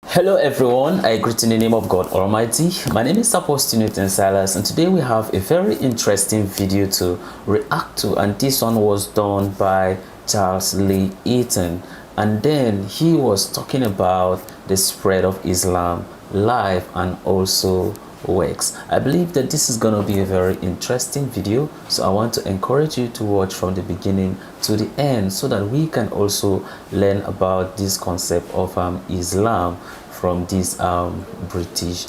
Hello everyone, I greet in the name of God Almighty. My name is Apostle Eaton Silas, and today we have a very interesting video to react to, and this one was done by Charles Lee Eaton, and then he was talking about the spread of Islam, life and also works. I believe that this is going to be a very interesting video, so I want to encourage you to watch from the beginning to the end so that we can also learn about this concept of Islam from this British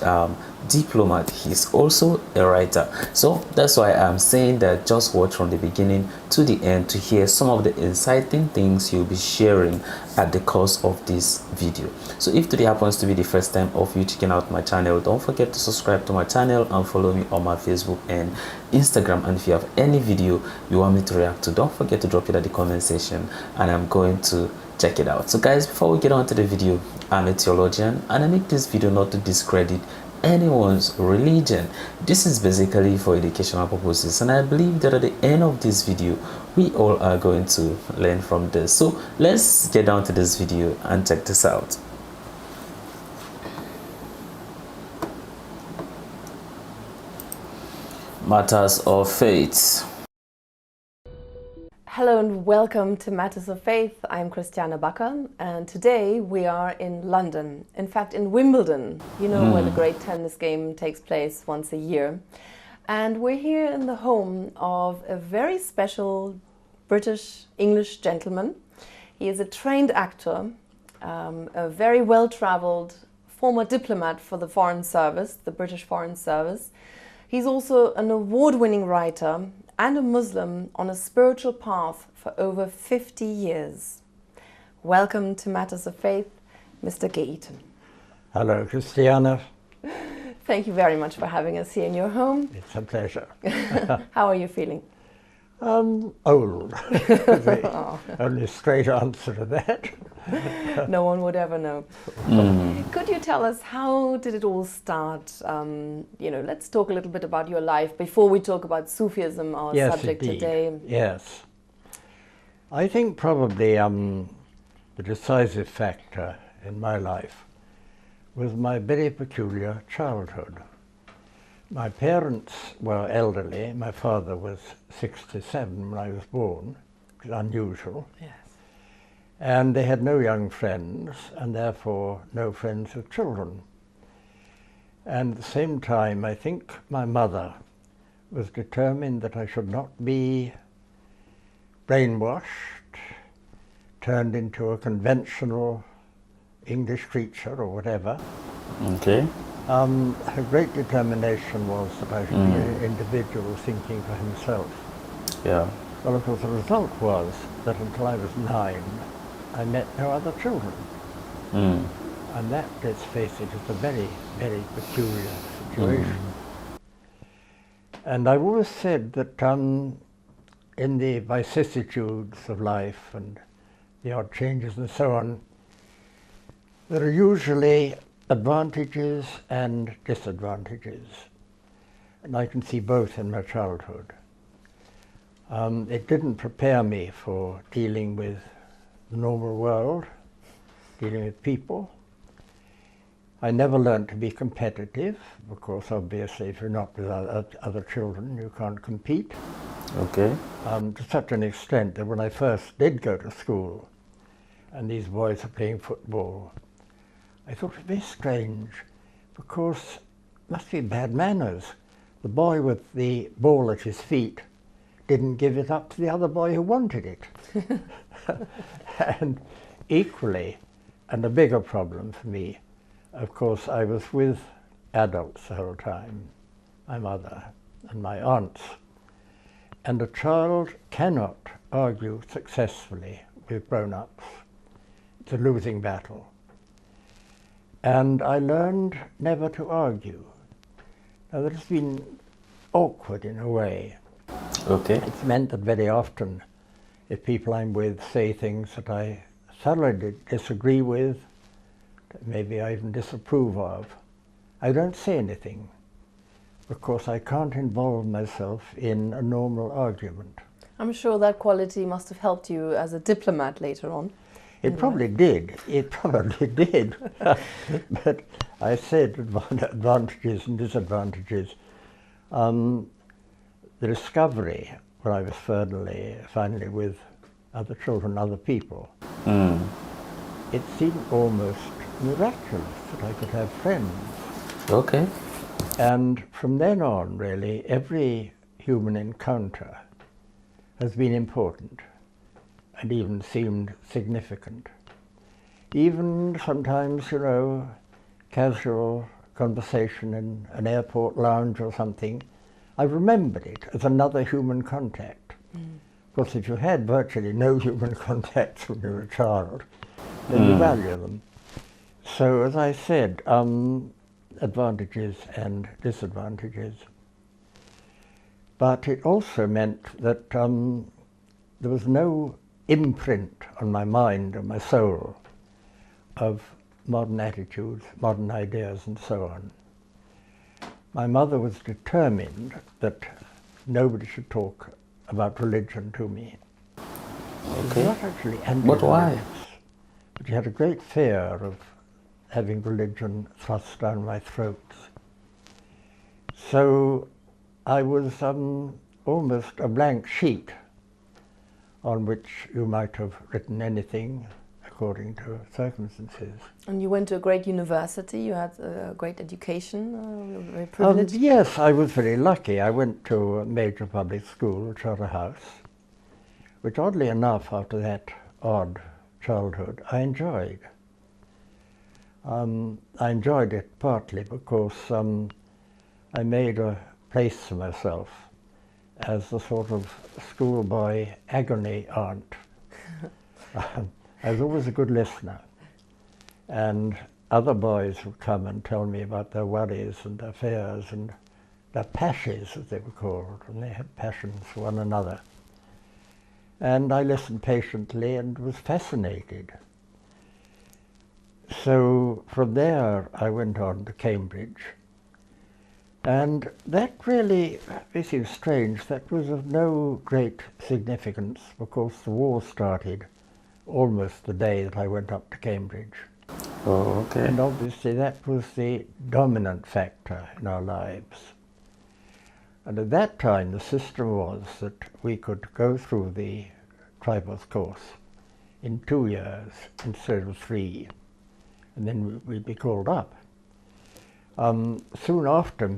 diplomat. He's also a writer, so that's why I'm saying that just watch from the beginning to the end to hear some of the exciting things he'll be sharing at the course of this video. So if today happens to be the first time of you checking out my channel, don't forget to subscribe to my channel and follow me on my Facebook and Instagram. And if you have any video you want me to react to, don't forget to drop it at the comment section and I'm going to check it out. So guys, before we get on to the video, I'm a theologian and I make this video not to discredit anyone's religion. This is basically for educational purposes, and I believe that at the end of this video we all are going to learn from this. So let's get down to this video and check this out. Matters of faith. Hello and welcome to Matters of Faith. I'm Christiana Bakker, and today we are in London, in fact in Wimbledon, you know, where the great tennis game takes place once a year. And we're here in the home of a very special British-English gentleman. He is a trained actor, a very well-traveled former diplomat for the Foreign Service, the British Foreign Service. He's also an award-winning writer and a Muslim on a spiritual path for over 50 years. Welcome to Matters of Faith, Mr. Eaton. Hello, Christiana. Thank you very much for having us here in your home. It's a pleasure. How are you feeling? Old. The only straight answer to that. No one would ever know. Could you tell us, how did it all start? You know, let's talk a little bit about your life before we talk about Sufism, our subject indeed. today. Yes. I think probably the decisive factor in my life was my very peculiar childhood. My parents were elderly. My father was 67 when I was born, which is unusual. Yes. And they had no young friends, and therefore no friends with children. And at the same time, I think my mother was determined that I should not be brainwashed, turned into a conventional English creature or whatever. Okay. Her great determination was that I should be an individual thinking for himself. Yeah. Well, of course, the result was that until I was 9, I met no other children. And that, let's face it, is a very, very peculiar situation. And I've always said that in the vicissitudes of life and the odd changes and so on, there are usually advantages and disadvantages. And I can see both in my childhood. It didn't prepare me for dealing with the normal world, dealing with people. I never learned to be competitive, because obviously if you're not with other children, you can't compete. Okay. To such an extent that when I first did go to school, and these boys are playing football, I thought it very strange, because it must be bad manners. The boy with the ball at his feet didn't give it up to the other boy who wanted it. And equally, and a bigger problem for me, of course, I was with adults the whole time, my mother and my aunts. And a child cannot argue successfully with grown-ups. It's a losing battle. And I learned never to argue. Now, that has been awkward in a way. Okay. It's meant that very often, if people I'm with say things that I thoroughly disagree with, that maybe I even disapprove of, I don't say anything, because I can't involve myself in a normal argument. I'm sure that quality must have helped you as a diplomat later on. It probably did. It probably did. But I said advantages and disadvantages. The discovery, when I was finally with other children, other people, it seemed almost miraculous that I could have friends. Okay. And from then on, really, every human encounter has been important and even seemed significant. Even sometimes, you know, casual conversation in an airport lounge or something, I remembered it as another human contact. Of course, if you had virtually no human contacts when you were a child, then you value them. So, as I said, advantages and disadvantages. But it also meant that there was no imprint on my mind and my soul of modern attitudes, modern ideas, and so on. My mother was determined that nobody should talk about religion to me. Okay. Not actually But why? anti-religious, but she had a great fear of having religion thrust down my throat. So I was almost a blank sheet on which you might have written anything according to circumstances. And you went to a great university, you had a great education, you were very privileged. Yes, I was very lucky. I went to a major public school, Charterhouse, which oddly enough, after that odd childhood, I enjoyed. I enjoyed it partly because I made a place for myself as a sort of schoolboy agony aunt. I was always a good listener, and other boys would come and tell me about their worries and their fears and their passions, as they were called, and they had passions for one another. And I listened patiently and was fascinated. So from there I went on to Cambridge, and that really, it seems strange, that was of no great significance because the war started almost the day that I went up to Cambridge. Oh, okay. And obviously that was the dominant factor in our lives. And at that time the system was that we could go through the tripos course in 2 years instead of 3, and then we'd be called up. Soon after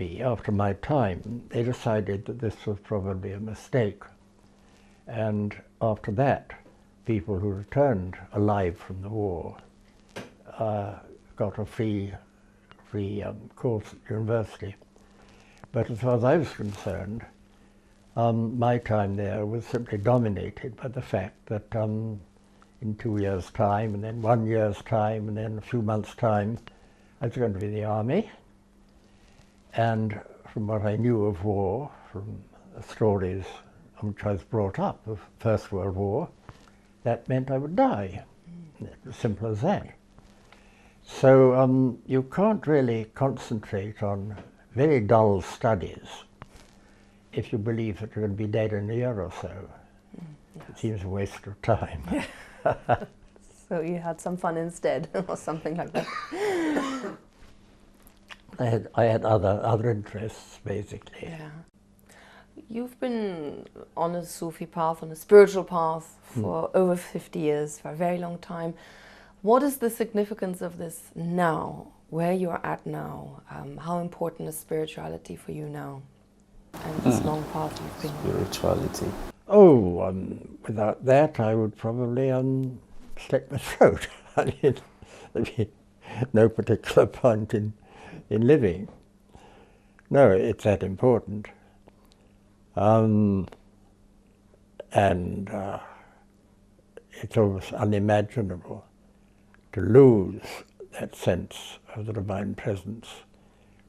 my time, they decided that this was probably a mistake. And after that, people who returned alive from the war got a free course at university. But as far as I was concerned, my time there was simply dominated by the fact that in 2 years' time, and then 1 year's time, and then a few months' time, I was going to be in the army. And from what I knew of war, from the stories on which I was brought up of First World War, that meant I would die. It was simple as that. So you can't really concentrate on very dull studies if you believe that you're going to be dead in a year or so. Yes. It seems a waste of time. So you had some fun instead, or something like that. I had other interests, basically. Yeah. You've been on a Sufi path, on a spiritual path for over 50 years, for a very long time. What is the significance of this now, where you're at now? How important is spirituality for you now, and this long path you've been on? Spirituality. Oh, without that, I would probably slit my throat. I mean, there'd be no particular point in living. No, it's that important. And it's almost unimaginable to lose that sense of the divine presence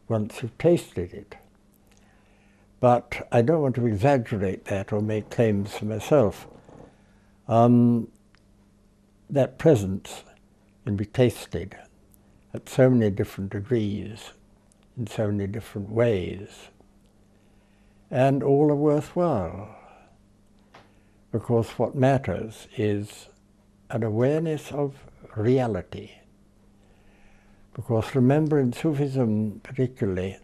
once you've tasted it. But I don't want to exaggerate that or make claims for myself. That presence can be tasted at so many different degrees, in so many different ways, and all are worthwhile, because what matters is an awareness of reality. Because remember, in Sufism particularly,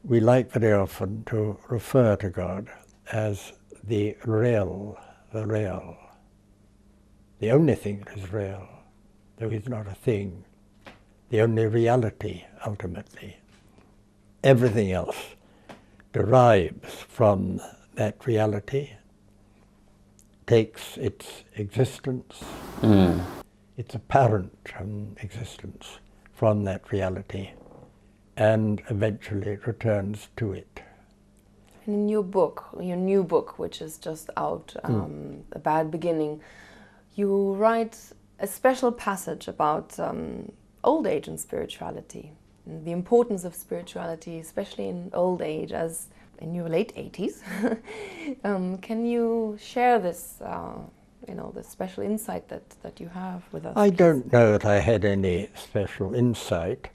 we like very often to refer to God as the real, the real. The only thing that is real, though he's not a thing. The only reality, ultimately. Everything else derives from that reality, takes its existence, its apparent existence from that reality, and eventually returns to it. In your book, your new book, which is just out, A Bad Beginning, you write a special passage about old age and spirituality, and the importance of spirituality, especially in old age, as in your late 80s. Can you share this, this special insight that you have with us? I don't know that I had any special insight.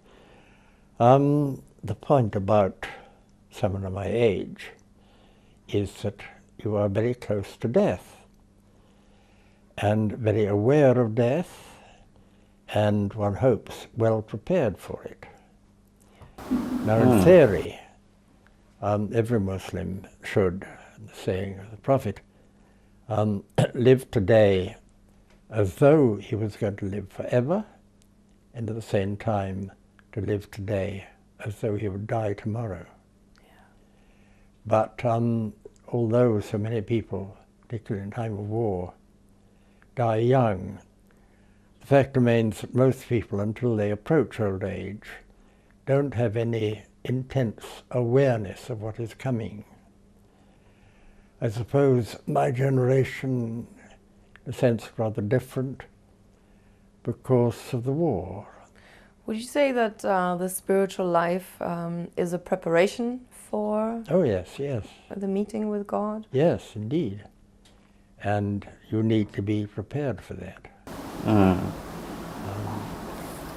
The point about someone of my age is that you are very close to death and very aware of death, and one hopes well prepared for it. Now, in theory, every Muslim should, the saying of the Prophet, live today as though he was going to live forever, and at the same time to live today as though he would die tomorrow. Yeah. But although so many people, particularly in time of war, die young, the fact remains that most people, until they approach old age, don't have any intense awareness of what is coming. I suppose my generation, in a sense, rather different because of the war. Would you say that the spiritual life is a preparation for Oh yes, yes. the meeting with God? Yes, indeed. And you need to be prepared for that.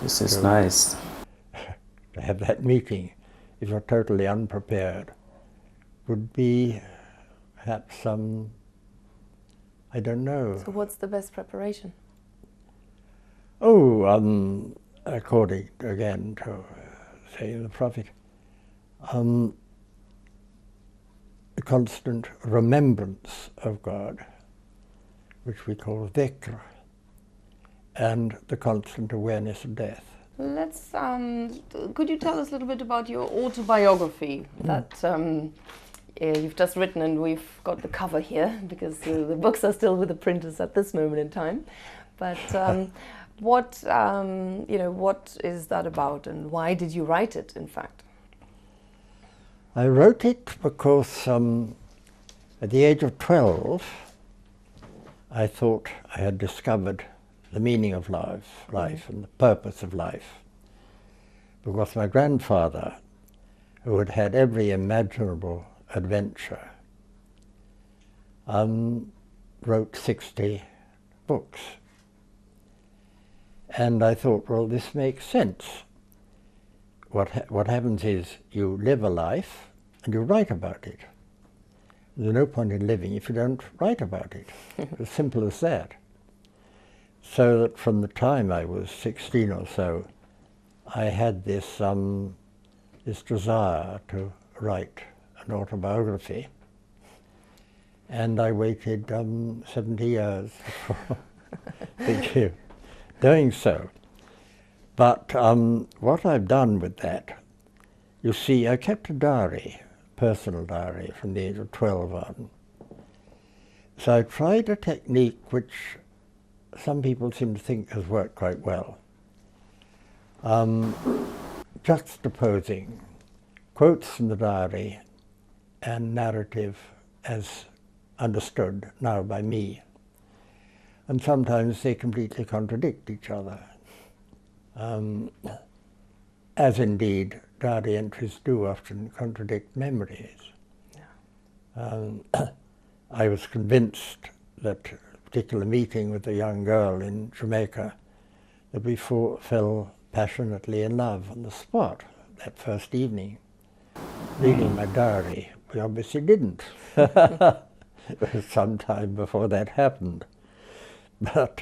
This is nice. To have that meeting, if you're totally unprepared, would be perhaps some, I don't know. So what's the best preparation? Oh, according again to saying the Prophet, the constant remembrance of God, which we call dhikr, and the constant awareness of death. Let's. Could you tell us a little bit about your autobiography that you've just written, and we've got the cover here because the books are still with the printers at this moment in time. But what is that about, and why did you write it? In fact, I wrote it because at the age of 12, I thought I had discovered the meaning of life and the purpose of life. Because my grandfather, who had had every imaginable adventure, wrote 60 books. And I thought, well, this makes sense. What happens is you live a life and you write about it. There's no point in living if you don't write about it. As simple as that. So that from the time I was 16 or so, I had this desire to write an autobiography, and I waited 70 years before doing so. But what I've done with that, you see, I kept a diary, personal diary, from the age of 12 on. So I tried a technique which some people seem to think has worked quite well. Juxtaposing quotes from the diary and narrative as understood now by me. And sometimes they completely contradict each other, as indeed diary entries do often contradict memories. Yeah. I was convinced that particular meeting with a young girl in Jamaica, that we fell passionately in love on the spot that first evening. Reading my diary, we obviously didn't. It was some time before that happened. But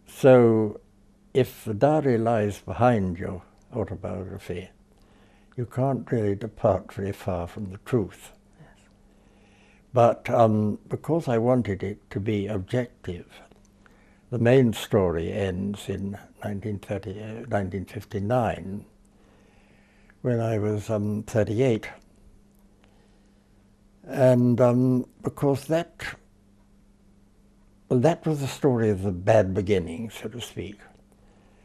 so if the diary lies behind your autobiography, you can't really depart very far from the truth. Yes. But because I wanted it to be objective, the main story ends in 1959, when I was 38. And because that was the story of the bad beginning, so to speak.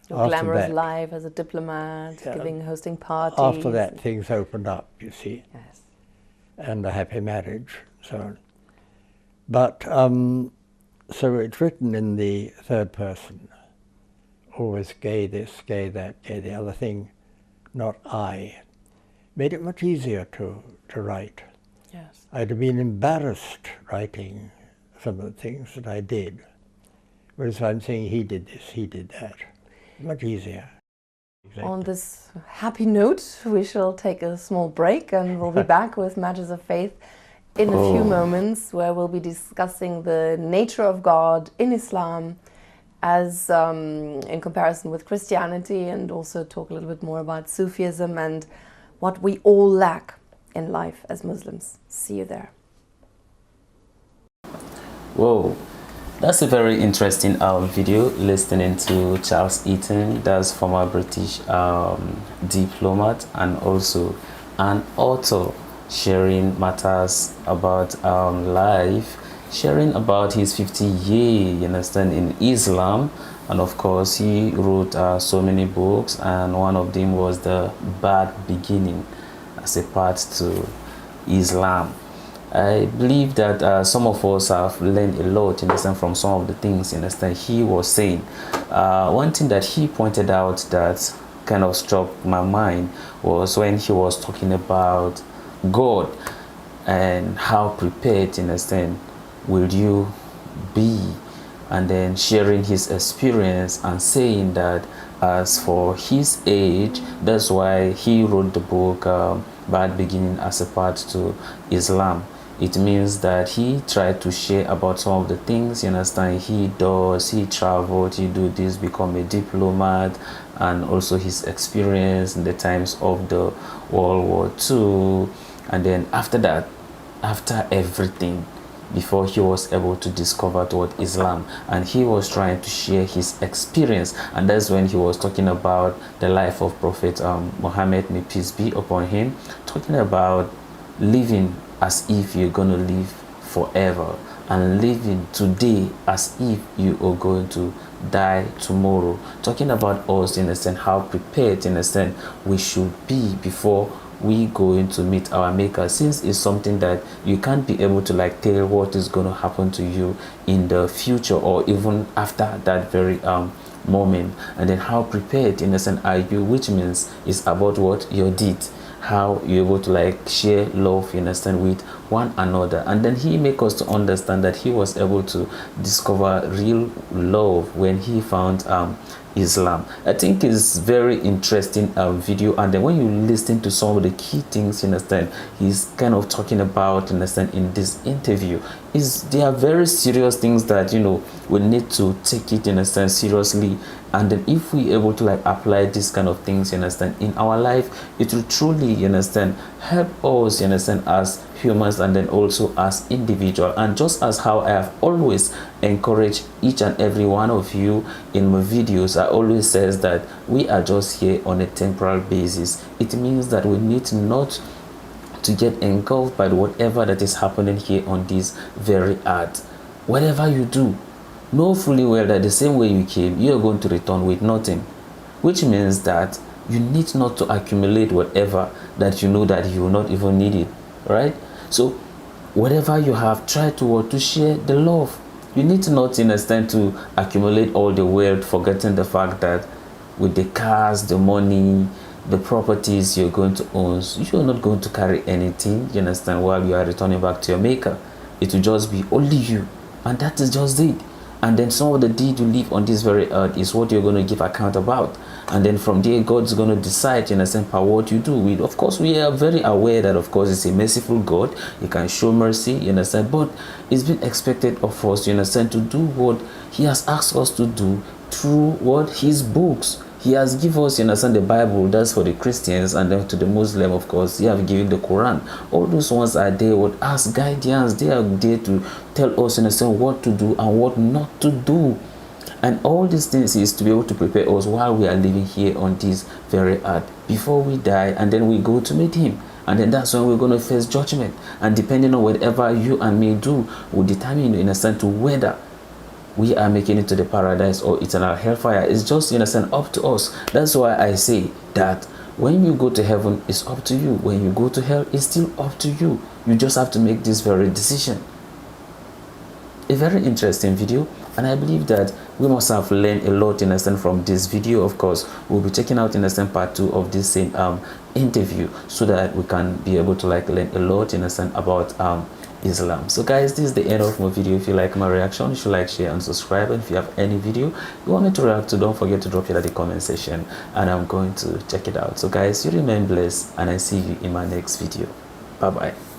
Your glamorous life as a diplomat, hosting parties. After that, things opened up, you see. Yes. And a happy marriage, so on. But, so it's written in the third person. Always gay this, gay that, gay the other thing, not I. Made it much easier to write. Yes. I'd have been embarrassed writing some of the things that I did. Whereas I'm saying he did this, he did that. Much easier. Exactly. On this happy note, we shall take a small break and we'll be back with Matters of Faith in a few moments, where we'll be discussing the nature of God in Islam as in comparison with Christianity, and also talk a little bit more about Sufism and what we all lack in life as Muslims. See you there. Whoa, that's a very interesting video, listening to Charles Eaton, that's former British diplomat and also an author, sharing matters about life, sharing about his 50-year, you understand, in Islam. And of course, he wrote so many books, and one of them was The Bad Beginning, as a part to Islam. I believe that some of us have learned a lot, you understand, from some of the things, you understand, he was saying. One thing that he pointed out that kind of struck my mind was when he was talking about God and how prepared, you understand, will you be, and then sharing his experience and saying that as for his age, that's why he wrote the book Bad Beginning as a part to Islam. It means that he tried to share about some of the things, you understand, he does, he traveled, he do this, become a diplomat, and also his experience in the times of the World War II. And then after that, after everything, before he was able to discover what Islam, and he was trying to share his experience, and that's when he was talking about the life of Prophet Muhammad, may peace be upon him, talking about living as if you're going to live forever, and living today as if you are going to die tomorrow, talking about us in a sense, how prepared in a sense we should be before we going to meet our maker, since it's something that you can't be able to like tell what is going to happen to you in the future or even after that very moment. And then how prepared in a sense are you, which means it's about what your deed, how you're able to like share love, you understand, with one another. And then he make us to understand that he was able to discover real love when he found Islam. I think it's very interesting video, and then when you listen to some of the key things, you understand, he's kind of talking about, understand, in this interview, is they are very serious things that, you know, we need to take it, you understand, seriously. And then if we able to like apply these kind of things, you understand, in our life, it will truly, you understand, help us, you understand, as humans, and then also as individual. And just as how I have always encouraged each and every one of you in my videos, I always says that we are just here on a temporal basis. It means that we need not to get engulfed by whatever that is happening here on this very earth. Whatever you do, know fully well that the same way you came, you are going to return with nothing, which means that you need not to accumulate whatever that you know that you will not even need it, right? So whatever you have, try to share the love. You need to not understand to accumulate all the wealth, forgetting the fact that with the cars, the money, the properties you're going to own, you're not going to carry anything, you understand, while you are returning back to your maker. It will just be only you, and that is just it. And then some of the deed you live on this very earth is what you're going to give account about. and then from there God's going to decide, you understand, by what you do. Of course we are very aware that of course it's a merciful God. He can show mercy, you understand, but it's been expected of us, you understand, to do what he has asked us to do through what his books. He has given us, you understand, the Bible. That's for the Christians, and then to the Muslim, of course, he have given the Quran. All those ones are there with us guidance. They are there to tell us, you understand, what to do and what not to do. And all these things is to be able to prepare us while we are living here on this very earth, before we die, and then we go to meet him. And then that's when we're going to face judgment. And depending on whatever you and me do will determine, you understand, to whether we are making it to the paradise or eternal hellfire. It's just, you understand, up to us. That's why I say that when you go to heaven, it's up to you. When you go to hell, it's still up to you. You just have to make this very decision. A very interesting video, and I believe that we must have learned a lot, you understand, from this video. Of course, we'll be checking out, you understand, part 2 of this same interview, so that we can be able to like learn a lot, you understand, about Islam. So guys, this is the end of my video. If you like my reaction, you should like, share and subscribe. And if you have any video you want me to react to, don't forget to drop it at the comment section and I'm going to check it out. So guys, you remain blessed and I see you in my next video. Bye bye.